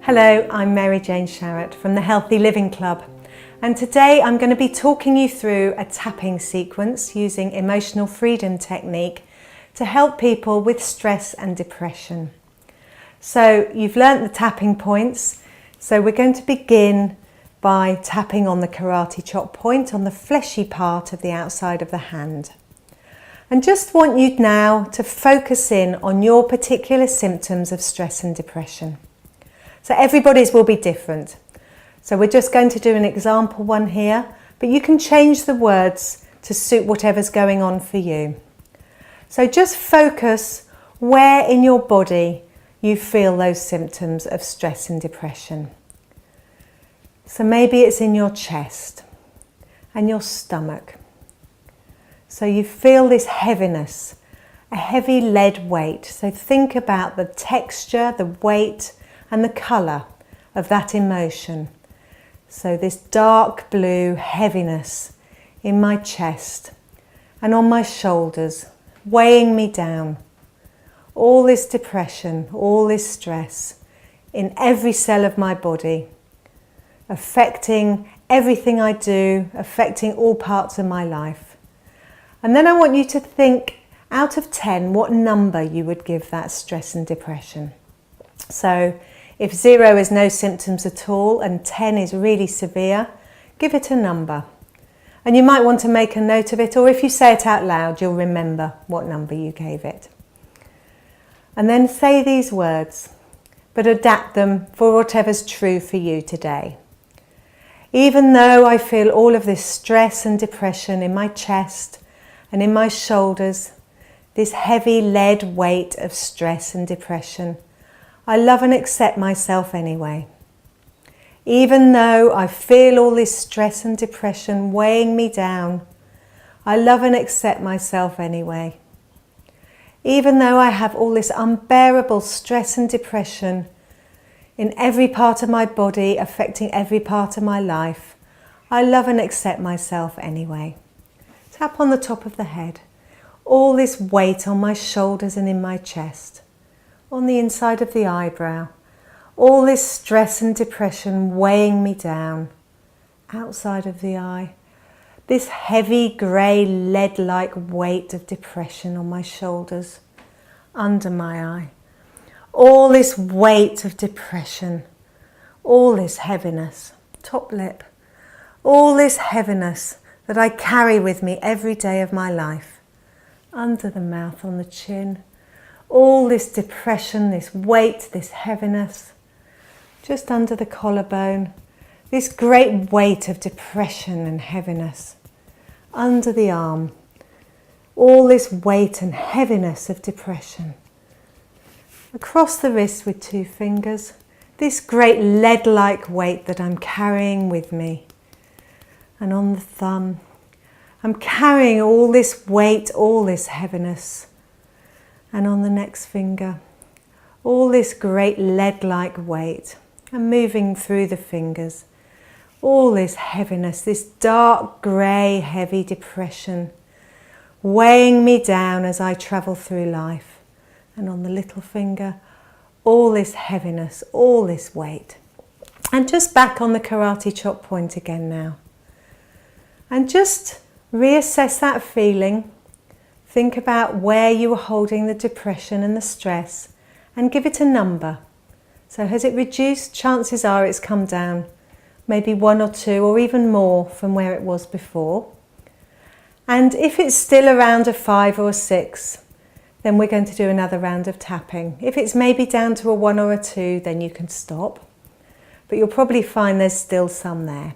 Hello, I'm Mary Jane Sharratt from the Healthy Living Club, and today I'm going to be talking you through a tapping sequence using emotional freedom technique to help people with stress and depression. So you've learnt the tapping points, so we're going to begin by tapping on the karate chop point on the fleshy part of the outside of the hand. And just want you now to focus in on your particular symptoms of stress and depression. So everybody's will be different. So we're just going to do an example one here, but you can change the words to suit whatever's going on for you. So just focus where in your body you feel those symptoms of stress and depression. So maybe it's in your chest and your stomach. So you feel this heaviness, a heavy lead weight. So think about the texture, the weight, and the colour of that emotion. So this dark blue heaviness in my chest and on my shoulders, weighing me down. All this depression, all this stress in every cell of my body, affecting everything I do, affecting all parts of my life. And then I want you to think, out of 10, what number you would give that stress and depression. So if 0 is no symptoms at all and 10 is really severe, give it a number. And you might want to make a note of it, or if you say it out loud, you'll remember what number you gave it. And then say these words, but adapt them for whatever's true for you today. Even though I feel all of this stress and depression in my chest and in my shoulders, this heavy lead weight of stress and depression, I love and accept myself anyway. Even though I feel all this stress and depression weighing me down, I love and accept myself anyway. Even though I have all this unbearable stress and depression in every part of my body, affecting every part of my life, I love and accept myself anyway. Tap on the top of the head. All this weight on my shoulders and in my chest. On the inside of the eyebrow, all this stress and depression weighing me down, outside of the eye, this heavy grey lead-like weight of depression on my shoulders, under my eye, all this weight of depression, all this heaviness, top lip, all this heaviness that I carry with me every day of my life, under the mouth, on the chin, all this depression, this weight, this heaviness, just under the collarbone, this great weight of depression and heaviness, under the arm, all this weight and heaviness of depression, across the wrist with 2 fingers, this great lead-like weight that I'm carrying with me, and on the thumb, I'm carrying all this weight, all this heaviness. And on the next finger, all this great lead-like weight, and moving through the fingers, all this heaviness, this dark grey heavy depression, weighing me down as I travel through life. And on the little finger, all this heaviness, all this weight. And just back on the karate chop point again now. And just reassess that feeling. Think about where you were holding the depression and the stress and give it a number. So has it reduced? Chances are it's come down, maybe 1 or 2 or even more from where it was before. And if it's still around a 5 or a 6, then we're going to do another round of tapping. If it's maybe down to a 1 or a 2, then you can stop. But you'll probably find there's still some there.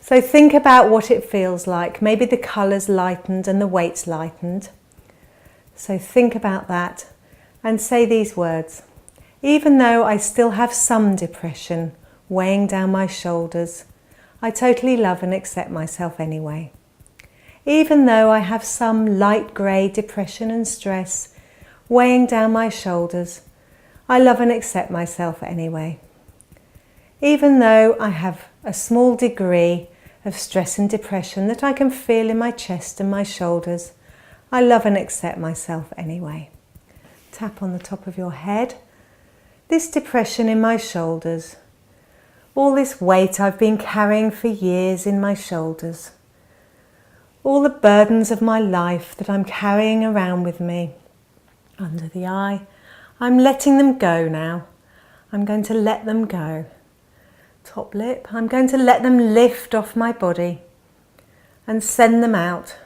So think about what it feels like. Maybe the colour's lightened and the weight's lightened. So think about that and say these words. Even though I still have some depression weighing down my shoulders, I totally love and accept myself anyway. Even though I have some light grey depression and stress weighing down my shoulders, I love and accept myself anyway. Even though I have a small degree of stress and depression that I can feel in my chest and my shoulders, I love and accept myself anyway. Tap on the top of your head. this depression in my shoulders, all this weight I've been carrying for years in my shoulders, all the burdens of my life that I'm carrying around with me. Under the eye, I'm letting them go now. I'm going to let them go. Top lip, I'm going to let them lift off my body and send them out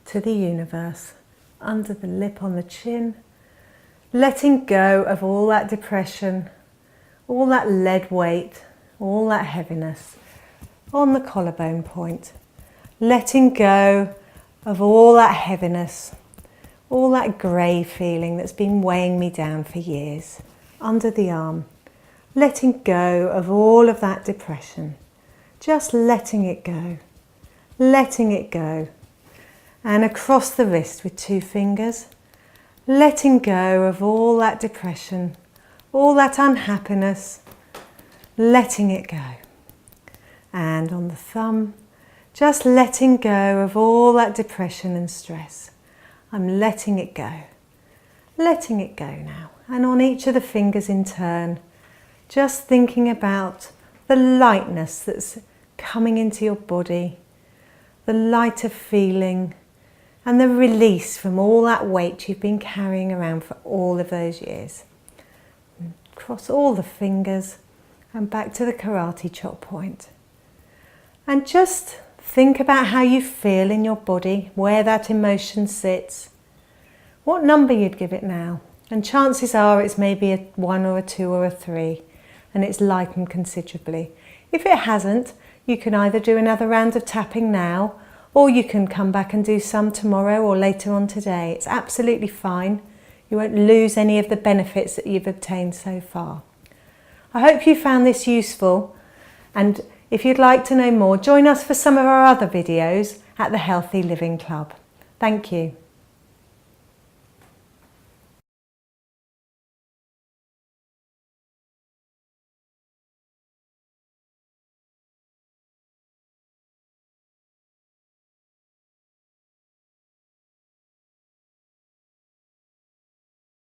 to the universe. Under the lip, on the chin, letting go of all that depression, all that lead weight, all that heaviness. On the collarbone point, letting go of all that heaviness, all that grey feeling that's been weighing me down for years. Under the arm, letting go of all of that depression, just letting it go, letting it go. And across the wrist with 2 fingers, letting go of all that depression, all that unhappiness, letting it go. And on the thumb, just letting go of all that depression and stress. I'm letting it go now. And on each of the fingers in turn, just thinking about the lightness that's coming into your body, the lighter feeling, and the release from all that weight you've been carrying around for all of those years. Cross all the fingers and back to the karate chop point. And just think about how you feel in your body, where that emotion sits, what number you'd give it now. And chances are it's maybe a 1 or a 2 or a 3, and it's lightened considerably. If it hasn't, you can either do another round of tapping now, or you can come back and do some tomorrow or later on today. It's absolutely fine. You won't lose any of the benefits that you've obtained so far. I hope you found this useful, and if you'd like to know more, join us for some of our other videos at the Healthy Living Club. Thank you.